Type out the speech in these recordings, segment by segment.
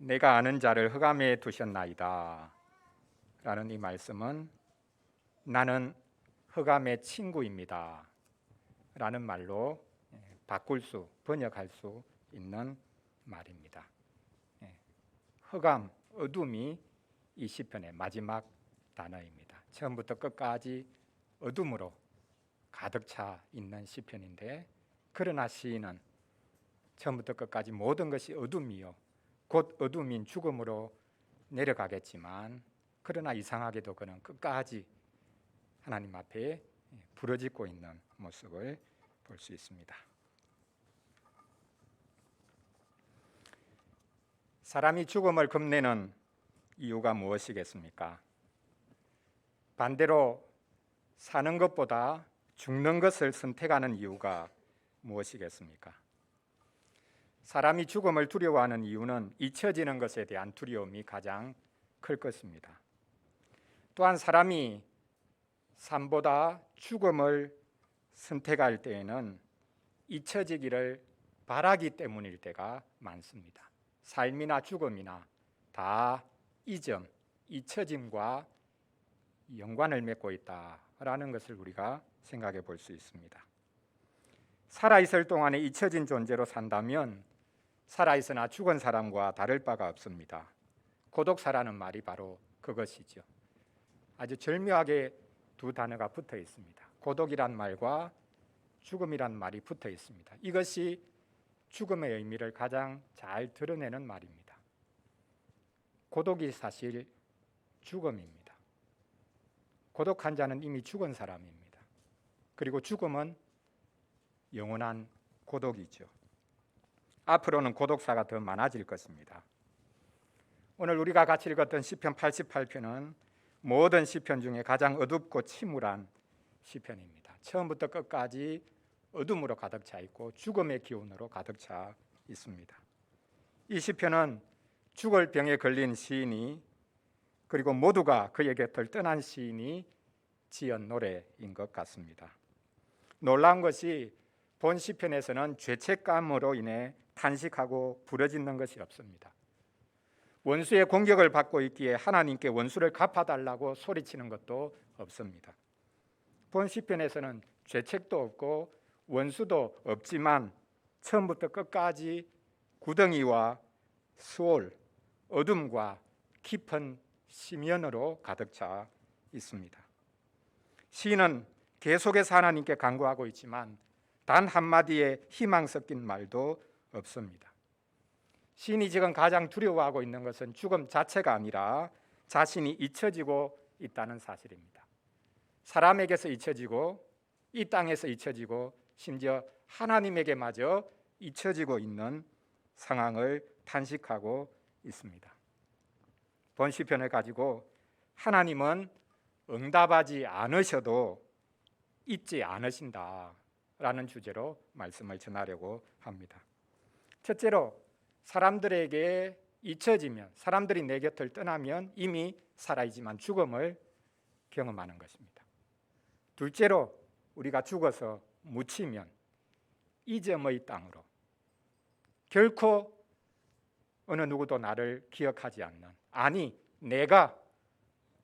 내가 아는 자를 흑암에 두셨나이다 라는 이 말씀은 나는 흑암의 친구입니다 라는 말로 번역할 수 있는 말입니다. 흑암, 어둠이 이 시편의 마지막 단어입니다. 처음부터 끝까지 어둠으로 가득 차 있는 시편인데, 그러나 시인은 처음부터 끝까지 모든 것이 어둠이요 곧 어둠인 죽음으로 내려가겠지만, 그러나 이상하게도 그는 끝까지 하나님 앞에 부르짖고 있는 모습을 볼 수 있습니다. 사람이 죽음을 겁내는 이유가 무엇이겠습니까? 반대로 사는 것보다 죽는 것을 선택하는 이유가 무엇이겠습니까? 사람이 죽음을 두려워하는 이유는 잊혀지는 것에 대한 두려움이 가장 클 것입니다. 또한 사람이 삶보다 죽음을 선택할 때에는 잊혀지기를 바라기 때문일 때가 많습니다. 삶이나 죽음이나 다 잊음, 잊혀짐과 연관을 맺고 있다라는 것을 우리가 생각해 볼 수 있습니다. 살아있을 동안에 잊혀진 존재로 산다면 살아있으나 죽은 사람과 다를 바가 없습니다. 고독사라는 말이 바로 그것이죠. 아주 절묘하게 두 단어가 붙어 있습니다. 고독이란 말과 죽음이란 말이 붙어 있습니다. 이것이 죽음의 의미를 가장 잘 드러내는 말입니다. 고독이 사실 죽음입니다. 고독한 자는 이미 죽은 사람입니다. 그리고 죽음은 영원한 고독이죠. 앞으로는 고독사가 더 많아질 것입니다. 오늘 우리가 같이 읽었던 시편 88편은 모든 시편 중에 가장 어둡고 침울한 시편입니다. 처음부터 끝까지 어둠으로 가득 차 있고 죽음의 기운으로 가득 차 있습니다. 이 시편은 죽을 병에 걸린 시인이, 그리고 모두가 그의 곁을 떠난 시인이 지은 노래인 것 같습니다. 놀라운 것이 본 시편에서는 죄책감으로 인해 탄식하고 부르짖는 것이 없습니다. 원수의 공격을 받고 있기에 하나님께 원수를 갚아달라고 소리치는 것도 없습니다. 본 시편에서는 죄책도 없고 원수도 없지만 처음부터 끝까지 구덩이와 수올, 어둠과 깊은 심연으로 가득 차 있습니다. 시인은 계속해서 하나님께 간구하고 있지만 단 한마디의 희망 섞인 말도 없습니다. 시인이 지금 가장 두려워하고 있는 것은 죽음 자체가 아니라 자신이 잊혀지고 있다는 사실입니다. 사람에게서 잊혀지고 이 땅에서 잊혀지고 심지어 하나님에게마저 잊혀지고 있는 상황을 탄식하고 있습니다. 본 시편을 가지고 하나님은 응답하지 않으셔도 잊지 않으신다라는 주제로 말씀을 전하려고 합니다. 첫째로, 사람들에게 잊혀지면, 사람들이 내 곁을 떠나면 이미 살아있지만 죽음을 경험하는 것입니다. 둘째로, 우리가 죽어서 묻히면 잊음의 땅으로, 결코 어느 누구도 나를 기억하지 않는, 아니 내가,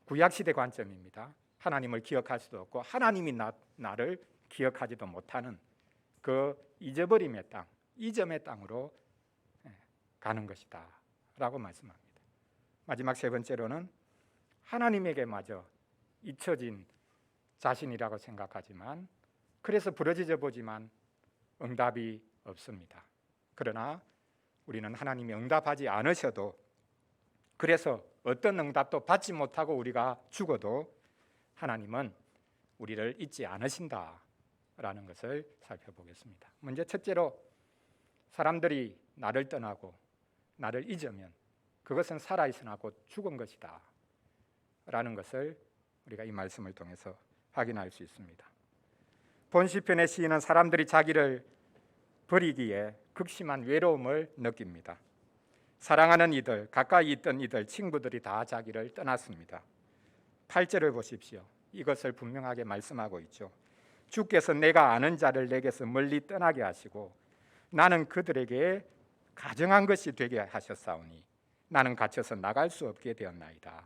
구약시대 관점입니다. 하나님을 기억할 수도 없고 하나님이 나를 기억하지도 못하는 그 잊어버림의 땅, 이점의 땅으로 가는 것이다 라고 말씀합니다. 마지막 세 번째로는 하나님에게마저 잊혀진 자신이라고 생각하지만, 그래서 부르짖어 보지만 응답이 없습니다. 그러나 우리는 하나님이 응답하지 않으셔도, 그래서 어떤 응답도 받지 못하고 우리가 죽어도 하나님은 우리를 잊지 않으신다라는 것을 살펴보겠습니다. 먼저 첫째로, 사람들이 나를 떠나고 나를 잊으면 그것은 살아있으나 곧 죽은 것이다 라는 것을 우리가 이 말씀을 통해서 확인할 수 있습니다. 본 시편의 시인은 사람들이 자기를 버리기에 극심한 외로움을 느낍니다. 사랑하는 이들, 가까이 있던 이들, 친구들이 다 자기를 떠났습니다. 8절을 보십시오. 이것을 분명하게 말씀하고 있죠. 주께서 내가 아는 자를 내게서 멀리 떠나게 하시고 나는 그들에게 가증한 것이 되게 하셨사오니 나는 갇혀서 나갈 수 없게 되었나이다.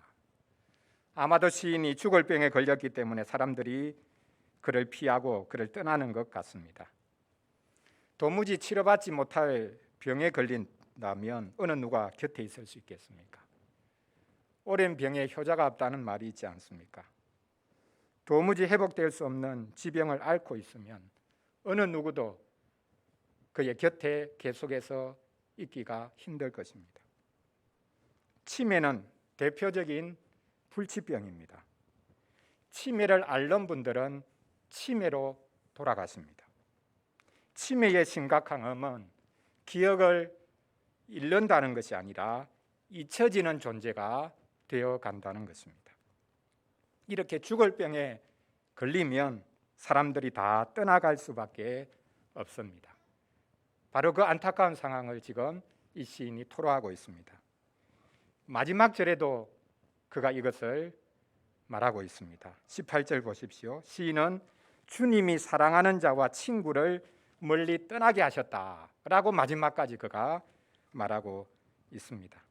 아마도 시인이 죽을 병에 걸렸기 때문에 사람들이 그를 피하고 그를 떠나는 것 같습니다. 도무지 치료받지 못할 병에 걸린다면 어느 누가 곁에 있을 수 있겠습니까? 오랜 병에 효자가 없다는 말이 있지 않습니까? 도무지 회복될 수 없는 지병을 앓고 있으면 어느 누구도 그의 곁에 계속해서 있기가 힘들 것입니다. 치매는 대표적인 불치병입니다. 치매를 앓는 분들은 치매로 돌아가십니다. 치매의 심각함은 기억을 잃는다는 것이 아니라 잊혀지는 존재가 되어 간다는 것입니다. 이렇게 죽을 병에 걸리면 사람들이 다 떠나갈 수밖에 없습니다. 바로 그 안타까운 상황을 지금 이 시인이 토로하고 있습니다. 마지막 절에도 그가 이것을 말하고 있습니다. 18절 보십시오. 시인은 주님이 사랑하는 자와 친구를 멀리 떠나게 하셨다라고 마지막까지 그가 말하고 있습니다.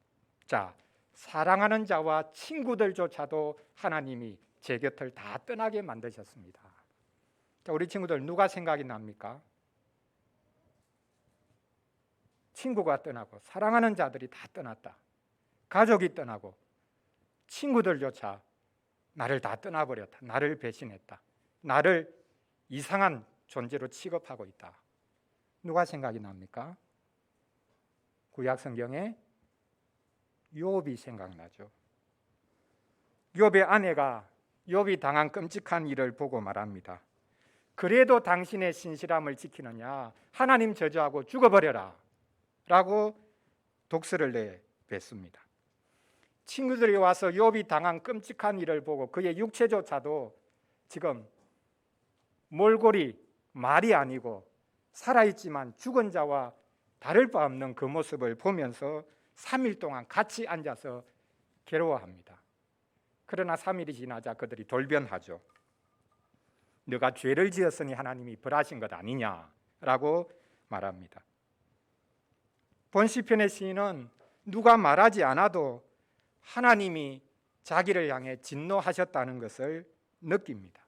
자, 사랑하는 자와 친구들조차도 하나님이 제 곁을 다 떠나게 만드셨습니다. 자, 우리 친구들 누가 생각이 납니까? 친구가 떠나고 사랑하는 자들이 다 떠났다. 가족이 떠나고 친구들조차 나를 다 떠나버렸다. 나를 배신했다. 나를 이상한 존재로 취급하고 있다. 누가 생각이 납니까? 구약 성경에 욥이 생각나죠. 욥의 아내가 욥이 당한 끔찍한 일을 보고 말합니다. 그래도 당신의 신실함을 지키느냐? 하나님 저주하고 죽어버려라 라고 독설을 내뱉습니다. 친구들이 와서 욥이 당한 끔찍한 일을 보고 그의 육체조차도 지금 몰골이 말이 아니고 살아있지만 죽은 자와 다를 바 없는 그 모습을 보면서 3일 동안 같이 앉아서 괴로워합니다. 그러나 3일이 지나자 그들이 돌변하죠. 너가 죄를 지었으니 하나님이 벌하신 것 아니냐라고 말합니다. 본 시편의 시인은 누가 말하지 않아도 하나님이 자기를 향해 진노하셨다는 것을 느낍니다.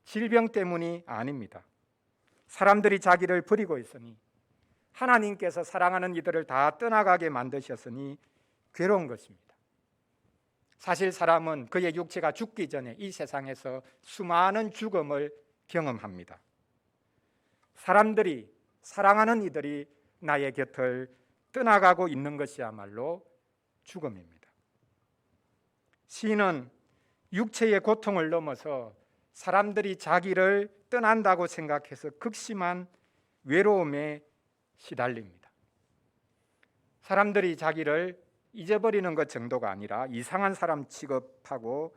질병 때문이 아닙니다. 사람들이 자기를 버리고 있으니 하나님께서 사랑하는 이들을 다 떠나가게 만드셨으니 괴로운 것입니다. 사실 사람은 그의 육체가 죽기 전에 이 세상에서 수많은 죽음을 경험합니다. 사람들이 사랑하는 이들이 나의 곁을 떠나가고 있는 것이야말로 죽음입니다. 시인은 육체의 고통을 넘어서 사람들이 자기를 떠난다고 생각해서 극심한 외로움에 시달립니다. 사람들이 자기를 잊어버리는 것 정도가 아니라 이상한 사람 취급하고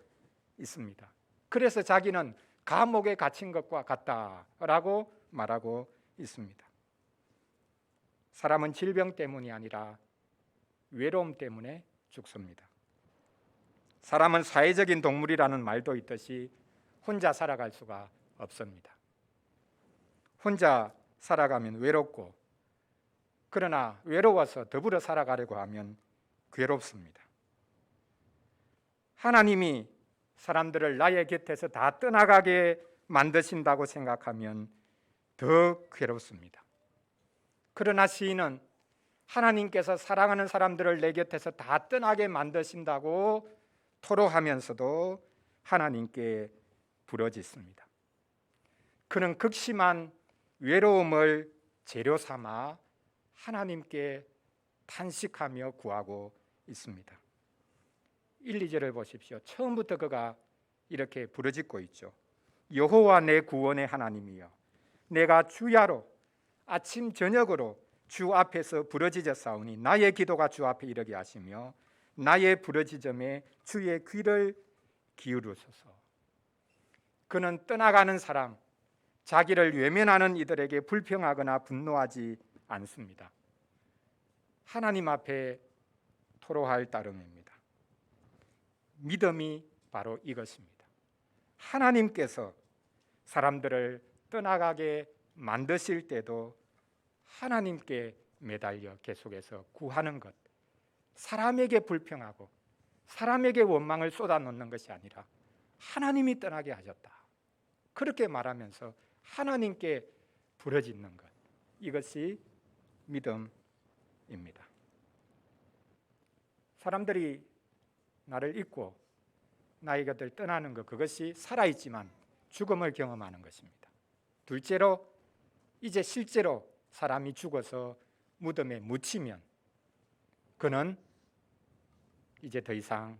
있습니다. 그래서 자기는 감옥에 갇힌 것과 같다라고 말하고 있습니다. 사람은 질병 때문이 아니라 외로움 때문에 죽습니다. 사람은 사회적인 동물이라는 말도 있듯이 혼자 살아갈 수가 없습니다. 혼자 살아가면 외롭고, 그러나 외로워서 더불어 살아가려고 하면 괴롭습니다. 하나님이 사람들을 나의 곁에서 다 떠나가게 만드신다고 생각하면 더 괴롭습니다. 그러나 시인은 하나님께서 사랑하는 사람들을 내 곁에서 다 떠나게 만드신다고 토로하면서도 하나님께 부르짖습니다. 그는 극심한 외로움을 재료 삼아 하나님께 탄식하며 구하고 있습니다. 1, 2절을 보십시오. 처음부터 그가 이렇게 부르짖고 있죠. 여호와 내 구원의 하나님이여, 내가 주야로 아침 저녁으로 주 앞에서 부르짖었사오니 나의 기도가 주 앞에 이르게 하시며 나의 부르짖음에 주의 귀를 기울이소서. 그는 떠나가는 사람, 자기를 외면하는 이들에게 불평하거나 분노하지 않습니다. 하나님 앞에 토로할 따름입니다. 믿음이 바로 이것입니다. 하나님께서 사람들을 떠나가게 만드실 때도 하나님께 매달려 계속해서 구하는 것, 사람에게 불평하고 사람에게 원망을 쏟아놓는 것이 아니라 하나님이 떠나게 하셨다. 그렇게 말하면서 하나님께 부르짖는 것, 이것이 믿음입니다. 사람들이 나를 잊고 나의 곁을 떠나는 것, 그것이 살아있지만 죽음을 경험하는 것입니다. 둘째로, 이제 실제로 사람이 죽어서 무덤에 묻히면 그는 이제 더 이상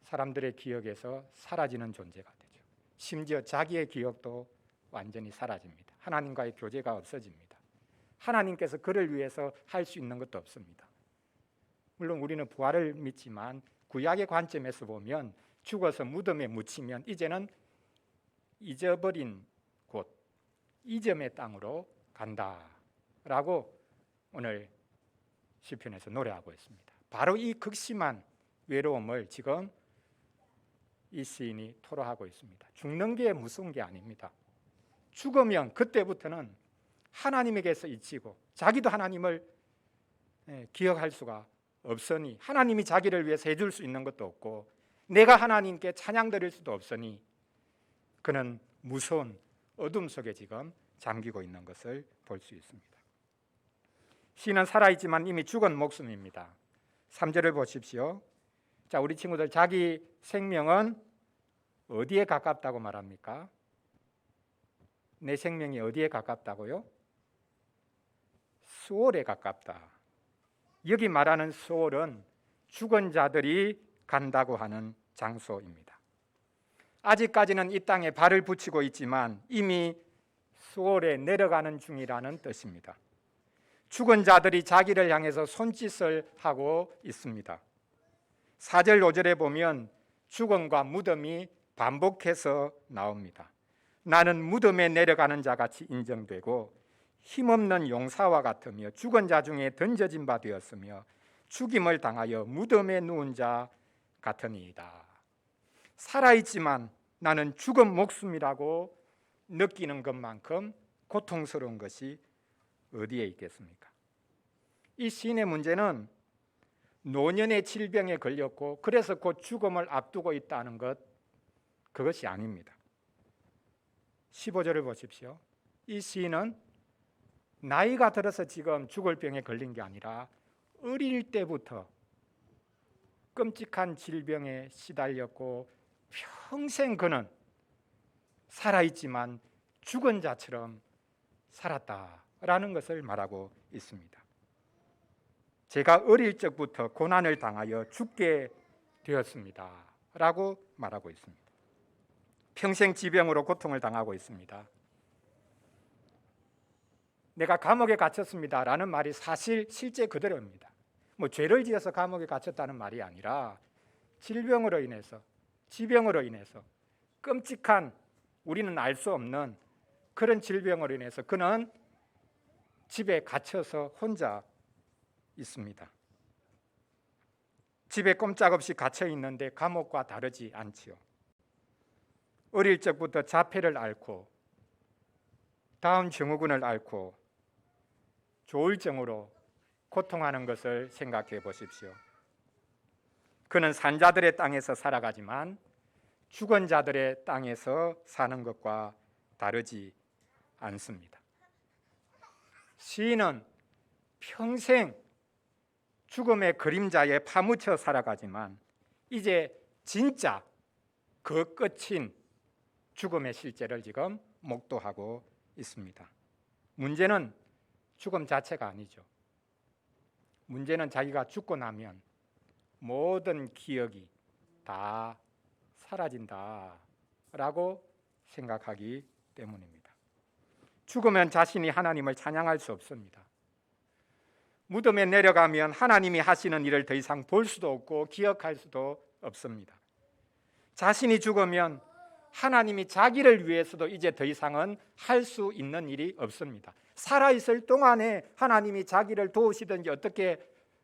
사람들의 기억에서 사라지는 존재가 되죠. 심지어 자기의 기억도 완전히 사라집니다. 하나님과의 교제가 없어집니다. 하나님께서 그를 위해서 할 수 있는 것도 없습니다. 물론 우리는 부활을 믿지만 구약의 관점에서 보면 죽어서 무덤에 묻히면 이제는 잊어버린 곳, 이점의 땅으로 간다라고 오늘 시편에서 노래하고 있습니다. 바로 이 극심한 외로움을 지금 이 시인이 토로하고 있습니다. 죽는 게 무서운 게 아닙니다. 죽으면 그때부터는 하나님에게서 잊히고 자기도 하나님을 기억할 수가 없으니, 하나님이 자기를 위해서 해줄 수 있는 것도 없고 내가 하나님께 찬양 드릴 수도 없으니 그는 무서운 어둠 속에 지금 잠기고 있는 것을 볼 수 있습니다. 시는 살아있지만 이미 죽은 목숨입니다. 3절을 보십시오. 자, 우리 친구들, 자기 생명은 어디에 가깝다고 말합니까? 내 생명이 어디에 가깝다고요? 수월에 가깝다. 여기 말하는 수월은 죽은 자들이 간다고 하는 장소입니다. 아직까지는 이 땅에 발을 붙이고 있지만 이미 수월에 내려가는 중이라는 뜻입니다. 죽은 자들이 자기를 향해서 손짓을 하고 있습니다. 4절 5절에 보면 죽음과 무덤이 반복해서 나옵니다. 나는 무덤에 내려가는 자 같이 인정되고 힘없는 용사와 같으며 죽은 자 중에 던져진 바 되었으며 죽임을 당하여 무덤에 누운 자 같으니이다. 살아있지만 나는 죽은 목숨이라고 느끼는 것만큼 고통스러운 것이 어디에 있겠습니까? 이 시인의 문제는 노년의 질병에 걸렸고 그래서 곧 죽음을 앞두고 있다는 것, 그것이 아닙니다. 15절을 보십시오. 이 시인은 나이가 들어서 지금 죽을 병에 걸린 게 아니라 어릴 때부터 끔찍한 질병에 시달렸고 평생 그는 살아있지만 죽은 자처럼 살았다라는 것을 말하고 있습니다. 제가 어릴 적부터 고난을 당하여 죽게 되었습니다 라고 말하고 있습니다. 평생 지병으로 고통을 당하고 있습니다. 내가 감옥에 갇혔습니다 라는 말이 사실 실제 그대로입니다. 뭐 죄를 지어서 감옥에 갇혔다는 말이 아니라 질병으로 인해서, 지병으로 인해서, 끔찍한, 우리는 알 수 없는 그런 질병으로 인해서 그는 집에 갇혀서 혼자 있습니다. 집에 꼼짝없이 갇혀 있는데 감옥과 다르지 않지요. 어릴 적부터 자폐를 앓고 다운 증후군을 앓고 조울증으로 고통하는 것을 생각해 보십시오. 그는 산자들의 땅에서 살아가지만 죽은 자들의 땅에서 사는 것과 다르지 않습니다. 시인은 평생 죽음의 그림자에 파묻혀 살아가지만 이제 진짜 그 끝인 죽음의 실제를 지금 목도하고 있습니다. 문제는 죽음 자체가 아니죠. 문제는 자기가 죽고 나면 모든 기억이 다 사라진다라고 생각하기 때문입니다. 죽으면 자신이 하나님을 찬양할 수 없습니다. 무덤에 내려가면 하나님이 하시는 일을 더 이상 볼 수도 없고 기억할 수도 없습니다. 자신이 죽으면 하나님이 자기를 위해서도 이제 더 이상은 할 수 있는 일이 없습니다. 살아있을 동안에 하나님이 자기를 도우시든지 어떻게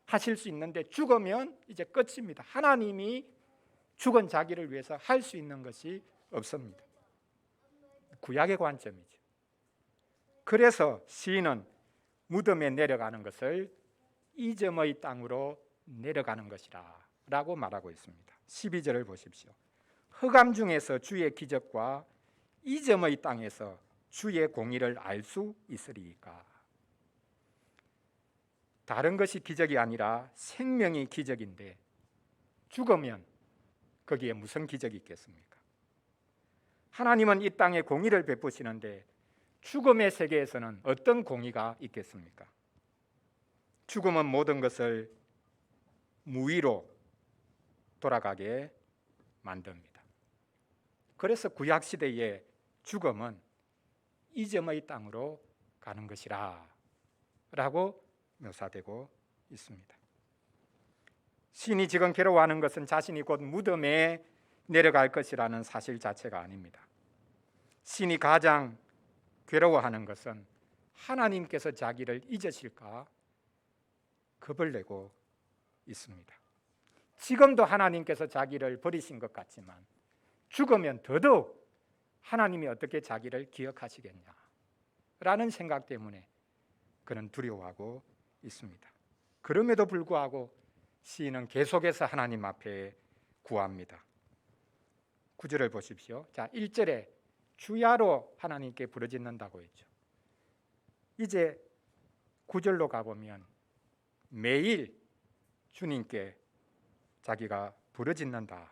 하실 수 있는데 죽으면 이제 끝입니다. 하나님이 죽은 자기를 위해서 할 수 있는 것이 없습니다. 구약의 관점이죠. 그래서 시인은 무덤에 내려가는 것을 이점의 땅으로 내려가는 것이라 라고 말하고 있습니다. 12절을 보십시오. 흑암 중에서 주의 기적과 이점의 땅에서 주의 공의를 알 수 있으리이까. 다른 것이 기적이 아니라 생명이 기적인데 죽으면 거기에 무슨 기적이 있겠습니까? 하나님은 이 땅에 공의를 베푸시는데 죽음의 세계에서는 어떤 공의가 있겠습니까? 죽음은 모든 것을 무위로 돌아가게 만듭니다. 그래서 구약 시대의 죽음은 이점의 땅으로 가는 것이라 라고 묘사되고 있습니다. 신이 지금 괴로워하는 것은 자신이 곧 무덤에 내려갈 것이라는 사실 자체가 아닙니다. 신이 가장 괴로워하는 것은 하나님께서 자기를 잊으실까 겁을 내고 있습니다. 지금도 하나님께서 자기를 버리신 것 같지만 죽으면 더더욱 하나님이 어떻게 자기를 기억하시겠냐라는 생각 때문에 그는 두려워하고 있습니다. 그럼에도 불구하고 시인은 계속해서 하나님 앞에 구합니다. 9절을 보십시오. 자, 1절에 주야로 하나님께 부르짖는다고 했죠. 이제 9절로 가보면 매일 주님께 자기가 부르짖는다,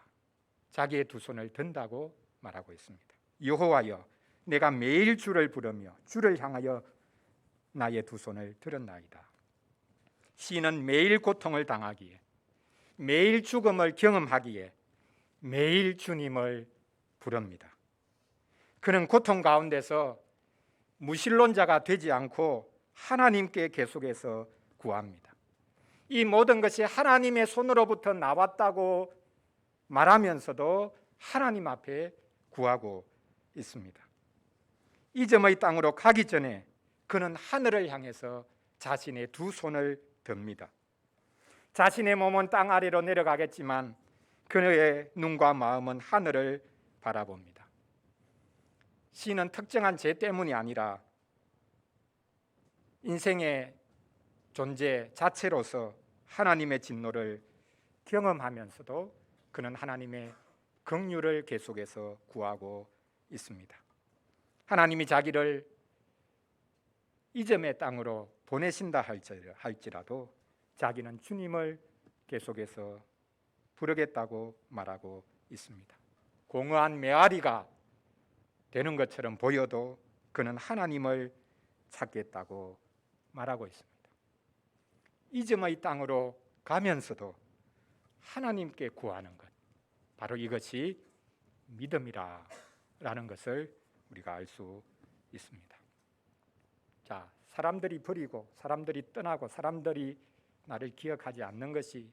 자기의 두 손을 든다고 말하고 있습니다. 여호와여, 내가 매일 주를 부르며 주를 향하여 나의 두 손을 들었나이다. 시인은 매일 고통을 당하기에, 매일 죽음을 경험하기에 매일 주님을 부릅니다. 그는 고통 가운데서 무신론자가 되지 않고 하나님께 계속해서 구합니다. 이 모든 것이 하나님의 손으로부터 나왔다고 말하면서도 하나님 앞에 구하고 있습니다. 이점의 땅으로 가기 전에 그는 하늘을 향해서 자신의 두 손을 듭니다. 자신의 몸은 땅 아래로 내려가겠지만 그의 눈과 마음은 하늘을 바라봅니다. 시인은 특정한 죄 때문이 아니라 인생의 존재 자체로서 하나님의 진노를 경험하면서도 그는 하나님의 긍휼을 계속해서 구하고 있습니다. 하나님이 자기를 이점의 땅으로 보내신다 할지라도 자기는 주님을 계속해서 부르겠다고 말하고 있습니다. 공허한 메아리가 되는 것처럼 보여도 그는 하나님을 찾겠다고 말하고 있습니다. 이점의 땅으로 가면서도 하나님께 구하는 것, 바로 이것이 믿음이라는 것을 우리가 알 수 있습니다. 자, 사람들이 버리고 사람들이 떠나고 사람들이 나를 기억하지 않는 것이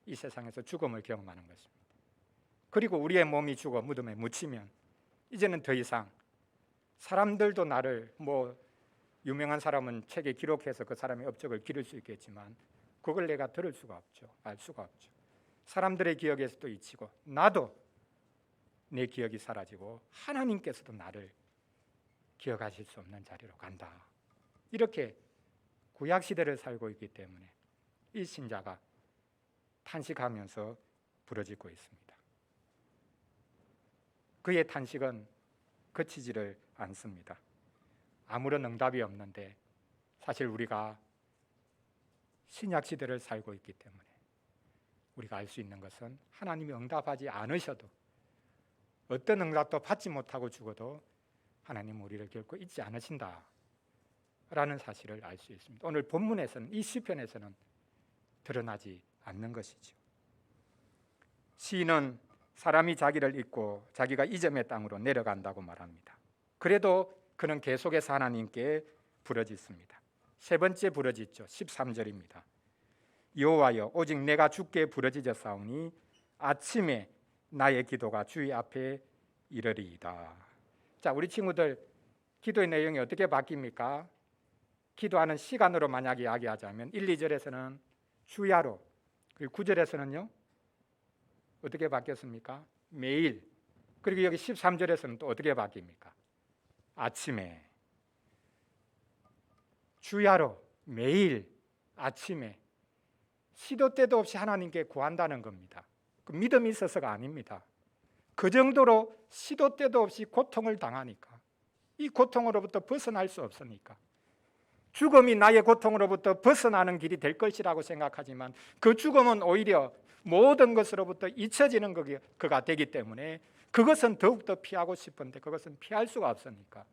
이 세상에서 죽음을 경험하는 것입니다. 그리고 우리의 몸이 죽어 무덤에 묻히면 이제는 더 이상 사람들도 나를 유명한 사람은 책에 기록해서 그 사람의 업적을 기를 수 있겠지만 그걸 내가 들을 수가 없죠. 알 수가 없죠. 사람들의 기억에서도 잊히고 나도 내 기억이 사라지고 하나님께서도 나를 기억하실 수 없는 자리로 간다. 이렇게 구약 시대를 살고 있기 때문에 이 신자가 탄식하면서 부르짖고 있습니다. 그의 탄식은 그치지를 않습니다. 아무런 응답이 없는데 사실 우리가 신약 시대를 살고 있기 때문에 우리가 알 수 있는 것은 하나님이 응답하지 않으셔도 어떤 응답도 받지 못하고 죽어도 하나님은 우리를 결코 잊지 않으신다 라는 사실을 알 수 있습니다. 오늘 본문에서는, 이 시편에서는 드러나지 않는 것이죠. 시인은 사람이 자기를 잊고 자기가 이점의 땅으로 내려간다고 말합니다. 그래도 그는 계속해서 하나님께 부르짖습니다. 세 번째 부르짖죠. 13절입니다. 여호와여, 오직 내가 주께 부르짖었사오니 아침에 나의 기도가 주의 앞에 이르리이다. 자, 우리 친구들 기도의 내용이 어떻게 바뀝니까? 기도하는 시간으로 만약에 이야기하자면 1, 2절에서는 주야로, 그리고 9절에서는요 어떻게 바뀌었습니까? 매일. 그리고 여기 13절에서는 또 어떻게 바뀝니까? 아침에. 주야로, 매일, 아침에 시도 때도 없이 하나님께 구한다는 겁니다. 그 믿음이 있어서가 아닙니다. 그 정도로 시도 때도 없이 고통을 당하니까, 이 고통으로부터 벗어날 수 없으니까, 죽음이 나의 고통으로부터 벗어나는 길이 될 것이라고 생각하지만 그 죽음은 오히려 모든 것으로부터 잊혀지는 그가 되기 때문에 그것은 더욱더 피하고 싶은데 그것은 피할 수가 없으니까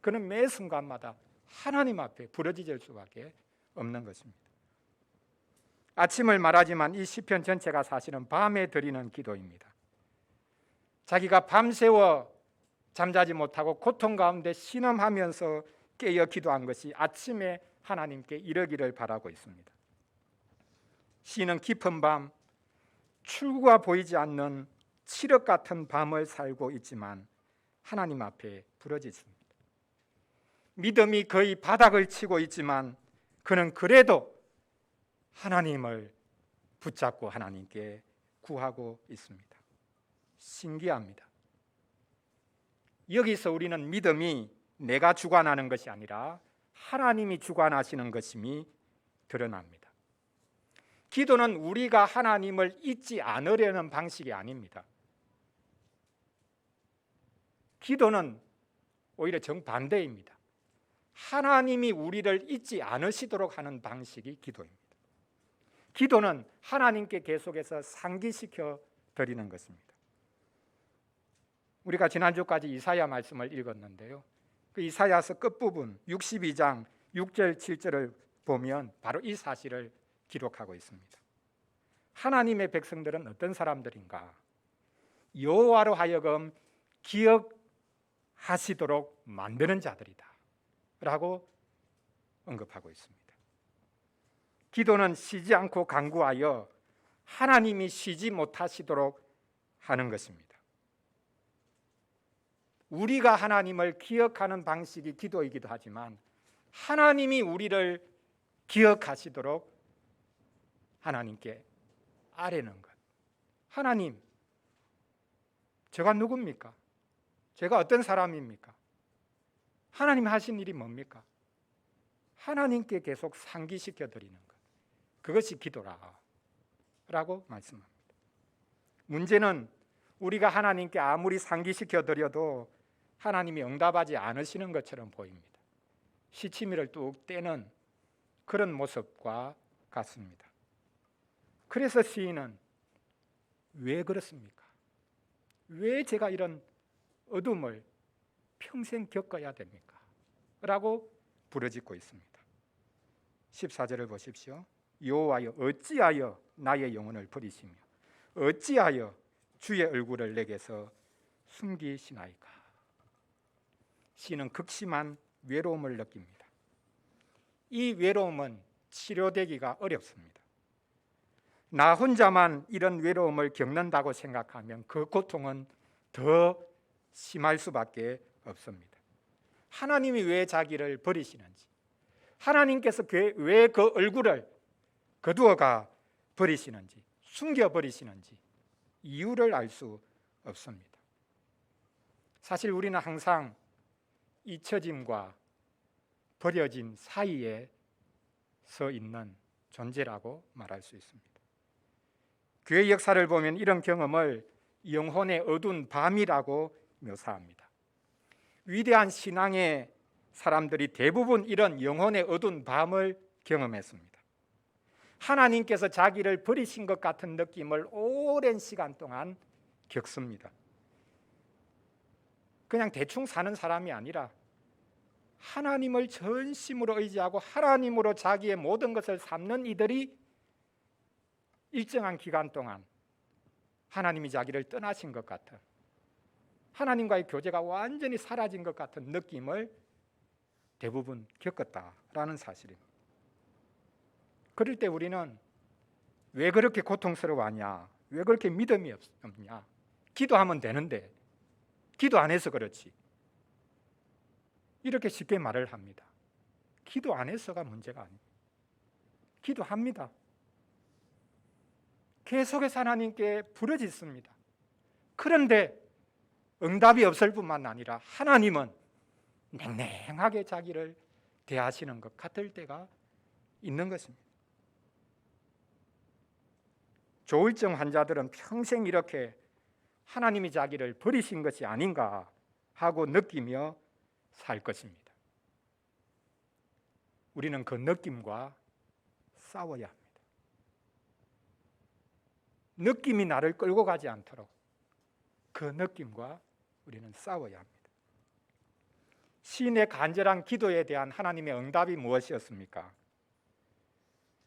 그는 매 순간마다 하나님 앞에 부르짖을 수밖에 없는 것입니다. 아침을 말하지만 이 시편 전체가 사실은 밤에 드리는 기도입니다. 자기가 밤새워 잠자지 못하고 고통 가운데 신음하면서 깨어 기도한 것이 아침에 하나님께 이르기를 바라고 있습니다. 시인은 깊은 밤, 출구가 보이지 않는 칠흑 같은 밤을 살고 있지만 하나님 앞에 부르짖습니다. 믿음이 거의 바닥을 치고 있지만 그는 그래도 하나님을 붙잡고 하나님께 구하고 있습니다. 신기합니다. 여기서 우리는 믿음이 내가 주관하는 것이 아니라 하나님이 주관하시는 것임이 드러납니다. 기도는 우리가 하나님을 잊지 않으려는 방식이 아닙니다. 기도는 오히려 정반대입니다. 하나님이 우리를 잊지 않으시도록 하는 방식이 기도입니다. 기도는 하나님께 계속해서 상기시켜 드리는 것입니다. 우리가 지난주까지 이사야 말씀을 읽었는데요, 그 이사야서 끝부분 62장 6절 7절을 보면 바로 이 사실을 기록하고 있습니다. 하나님의 백성들은 어떤 사람들인가? 여호와로 하여금 기억하시도록 만드는 자들이다 라고 언급하고 있습니다. 기도는 쉬지 않고 간구하여 하나님이 쉬지 못하시도록 하는 것입니다. 우리가 하나님을 기억하는 방식이 기도이기도 하지만 하나님이 우리를 기억하시도록 하나님께 아뢰는 것. 하나님, 제가 누굽니까? 제가 어떤 사람입니까? 하나님 하신 일이 뭡니까? 하나님께 계속 상기시켜 드리는 것. 그것이 기도라고 말씀합니다. 문제는 우리가 하나님께 아무리 상기시켜 드려도 하나님이 응답하지 않으시는 것처럼 보입니다. 시치미를 뚝 떼는 그런 모습과 같습니다. 그래서 시인은 왜 그렇습니까? 왜 제가 이런 어둠을 평생 겪어야 됩니까? 라고 부르짖고 있습니다. 14절을 보십시오. 여호와여, 어찌하여 나의 영혼을 버리시며 어찌하여 주의 얼굴을 내게서 숨기시나이까? 시인은 극심한 외로움을 느낍니다. 이 외로움은 치료되기가 어렵습니다. 나 혼자만 이런 외로움을 겪는다고 생각하면 그 고통은 더 심할 수밖에 없습니다. 하나님이 왜 자기를 버리시는지, 하나님께서 왜 그 얼굴을 거두어가 버리시는지, 숨겨버리시는지 이유를 알 수 없습니다. 사실 우리는 항상 잊혀짐과 버려짐 사이에 서 있는 존재라고 말할 수 있습니다. 교회 역사를 보면 이런 경험을 영혼의 어두운 밤이라고 묘사합니다. 위대한 신앙의 사람들이 대부분 이런 영혼의 어두운 밤을 경험했습니다. 하나님께서 자기를 버리신 것 같은 느낌을 오랜 시간 동안 겪습니다. 그냥 대충 사는 사람이 아니라 하나님을 전심으로 의지하고 하나님으로 자기의 모든 것을 삼는 이들이 일정한 기간 동안 하나님이 자기를 떠나신 것 같은, 하나님과의 교제가 완전히 사라진 것 같은 느낌을 대부분 겪었다라는 사실입니다. 그럴 때 우리는 왜 그렇게 고통스러워하냐? 왜 그렇게 믿음이 없냐? 기도하면 되는데 기도 안 해서 그렇지. 이렇게 쉽게 말을 합니다. 기도 안 해서가 문제가 아닙니다. 기도합니다. 계속해서 하나님께 부르짖습니다. 그런데 응답이 없을 뿐만 아니라 하나님은 냉랭하게 자기를 대하시는 것 같을 때가 있는 것입니다. 조울증 환자들은 평생 이렇게 하나님이 자기를 버리신 것이 아닌가 하고 느끼며 살 것입니다. 우리는 그 느낌과 싸워야 합니다. 느낌이 나를 끌고 가지 않도록 그 느낌과 우리는 싸워야 합니다. 시인의 간절한 기도에 대한 하나님의 응답이 무엇이었습니까?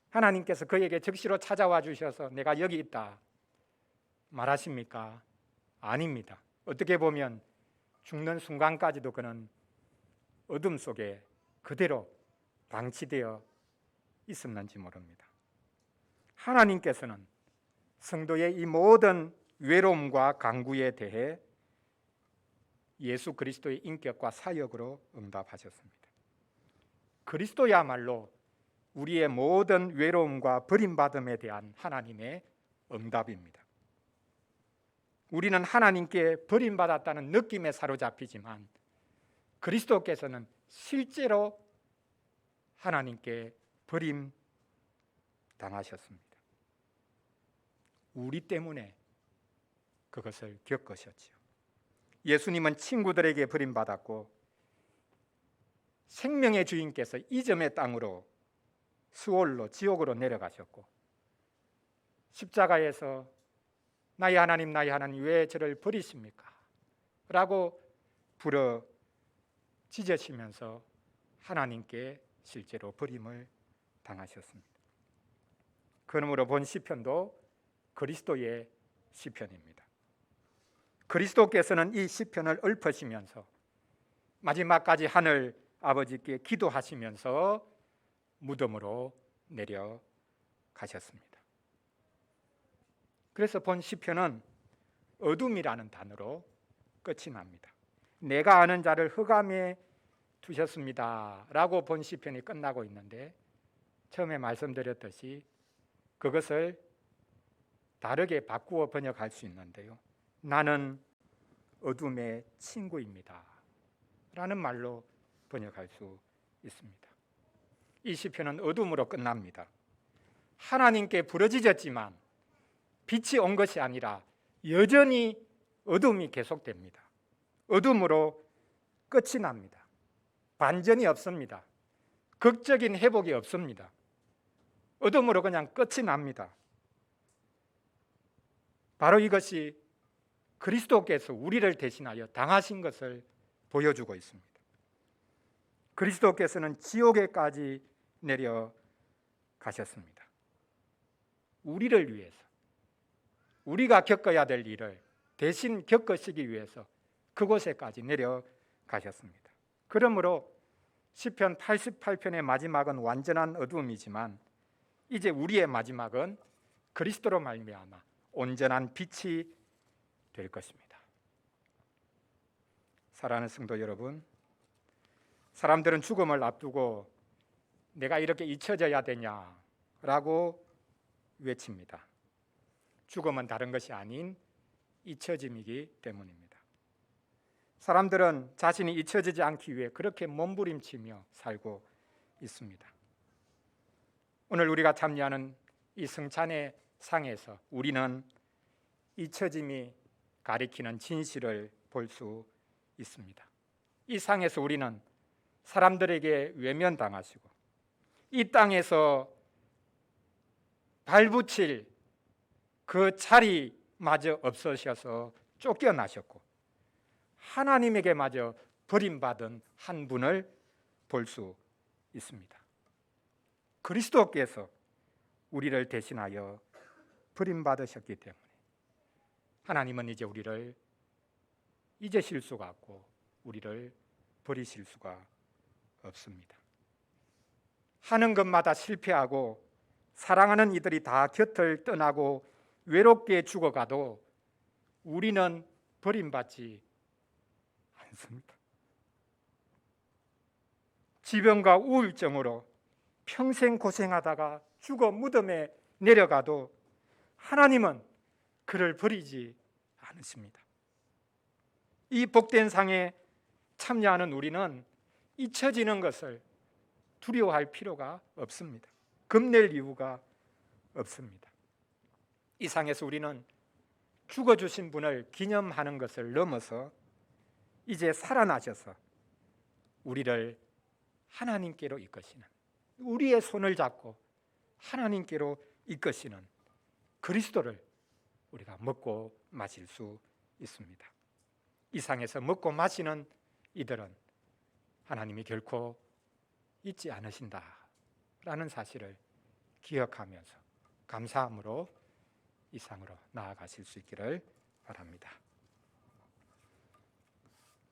하나님께서 그에게 적시로 찾아와 주셔서 내가 여기 있다 말하십니까? 아닙니다. 어떻게 보면 죽는 순간까지도 그는 어둠 속에 그대로 방치되어 있었는지 모릅니다. 하나님께서는 성도의 이 모든 외로움과 간구에 대해 예수 그리스도의 인격과 사역으로 응답하셨습니다. 그리스도야말로 우리의 모든 외로움과 버림받음에 대한 하나님의 응답입니다. 우리는 하나님께 버림받았다는 느낌에 사로잡히지만 그리스도께서는 실제로 하나님께 버림당하셨습니다. 우리 때문에 그것을 겪으셨지요. 예수님은 친구들에게 버림받았고 생명의 주인께서 이점의 땅으로 스올로 지옥으로 내려가셨고 십자가에서 나의 하나님 왜 저를 버리십니까? 라고 부르짖으시면서 하나님께 실제로 버림을 당하셨습니다. 그러므로 본 시편도 그리스도의 시편입니다. 그리스도께서는 이 시편을 읊으시면서 마지막까지 하늘 아버지께 기도하시면서 무덤으로 내려가셨습니다. 그래서 본 시편은 어둠이라는 단어로 끝이 납니다. 내가 아는 자를 흑암에 두셨습니다 라고 본 시편이 끝나고 있는데 처음에 말씀드렸듯이 그것을 다르게 바꾸어 번역할 수 있는데요, 나는 어둠의 친구입니다 라는 말로 번역할 수 있습니다. 이 시편은 어둠으로 끝납니다. 하나님께 부르짖었지만 빛이 온 것이 아니라 여전히 어둠이 계속됩니다. 어둠으로 끝이 납니다. 반전이 없습니다. 극적인 회복이 없습니다. 어둠으로 그냥 끝이 납니다. 바로 이것이 그리스도께서 우리를 대신하여 당하신 것을 보여주고 있습니다. 그리스도께서는 지옥에까지 내려가셨습니다. 우리를 위해서, 우리가 겪어야 될 일을 대신 겪으시기 위해서 그곳에까지 내려가셨습니다. 그러므로 시편 88편의 마지막은 완전한 어둠이지만 이제 우리의 마지막은 그리스도로 말미암아 온전한 빛이 될 것입니다. 사랑하는 성도 여러분, 사람들은 죽음을 앞두고 내가 이렇게 잊혀져야 되냐라고 외칩니다. 죽음은 다른 것이 아닌 잊혀짐이기 때문입니다. 사람들은 자신이 잊혀지지 않기 위해 그렇게 몸부림치며 살고 있습니다. 오늘 우리가 참여하는 이 성찬의 상에서 우리는 잊혀짐이 가리키는 진실을 볼 수 있습니다. 이 상에서 우리는 사람들에게 외면당하시고 이 땅에서 발붙일 그 자리마저 없으셔서 쫓겨나셨고 하나님에게 마저 버림받은 한 분을 볼 수 있습니다. 그리스도께서 우리를 대신하여 버림받으셨기 때문에 하나님은 이제 우리를 잊으실 수가 없고 우리를 버리실 수가 없습니다. 하는 것마다 실패하고 사랑하는 이들이 다 곁을 떠나고 외롭게 죽어가도 우리는 버림받지 않습니다. 지병과 우울증으로 평생 고생하다가 죽어 무덤에 내려가도 하나님은 그를 버리지 않으십니다. 이 복된 상에 참여하는 우리는 잊혀지는 것을 두려워할 필요가 없습니다. 겁낼 이유가 없습니다. 이 상에서 우리는 죽어주신 분을 기념하는 것을 넘어서 이제 살아나셔서 우리를 하나님께로 이끄시는, 우리의 손을 잡고 하나님께로 이끄시는 그리스도를 우리가 먹고 마실 수 있습니다. 이 상에서 먹고 마시는 이들은 하나님이 결코 잊지 않으신다라는 사실을 기억하면서 감사함으로 이 상으로 나아가실 수 있기를 바랍니다.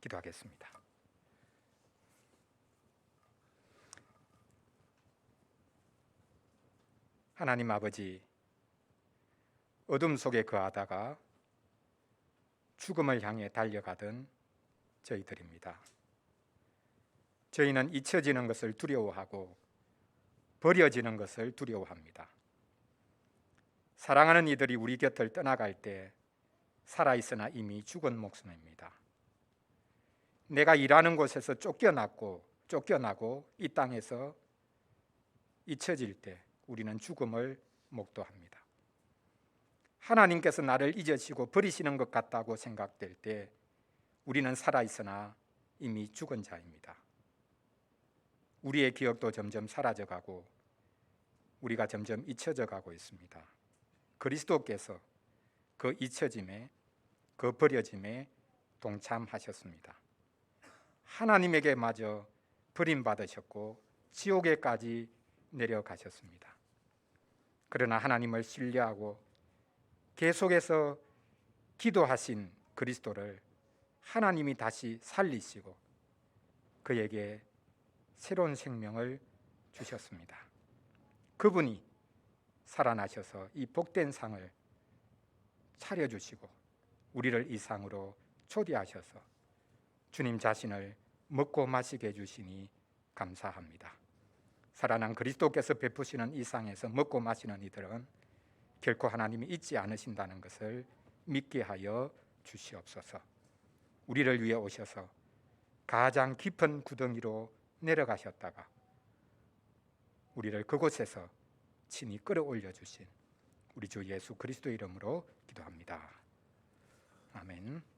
기도하겠습니다. 하나님 아버지, 어둠 속에 거하다가 죽음을 향해 달려가던 저희들입니다. 저희는 잊혀지는 것을 두려워하고 버려지는 것을 두려워합니다. 사랑하는 이들이 우리 곁을 떠나갈 때 살아있으나 이미 죽은 목숨입니다. 내가 일하는 곳에서 쫓겨나고 이 땅에서 잊혀질 때 우리는 죽음을 목도합니다. 하나님께서 나를 잊으시고 버리시는 것 같다고 생각될 때 우리는 살아있으나 이미 죽은 자입니다. 우리의 기억도 점점 사라져가고 우리가 점점 잊혀져 가고 있습니다. 그리스도께서 그 잊혀짐에, 그 버려짐에 동참하셨습니다. 하나님에게 마저 버림받으셨고 지옥에까지 내려가셨습니다. 그러나 하나님을 신뢰하고 계속해서 기도하신 그리스도를 하나님이 다시 살리시고 그에게 새로운 생명을 주셨습니다. 그분이 살아나셔서 이 복된 상을 차려주시고 우리를 이 상으로 초대하셔서 주님 자신을 먹고 마시게 해주시니 감사합니다. 살아난 그리스도께서 베푸시는 이 상에서 먹고 마시는 이들은 결코 하나님이 잊지 않으신다는 것을 믿게 하여 주시옵소서. 우리를 위해 오셔서 가장 깊은 구덩이로 내려가셨다가 우리를 그곳에서 친히 끌어올려 주신 우리 주 예수 그리스도 이름으로 기도합니다. 아멘.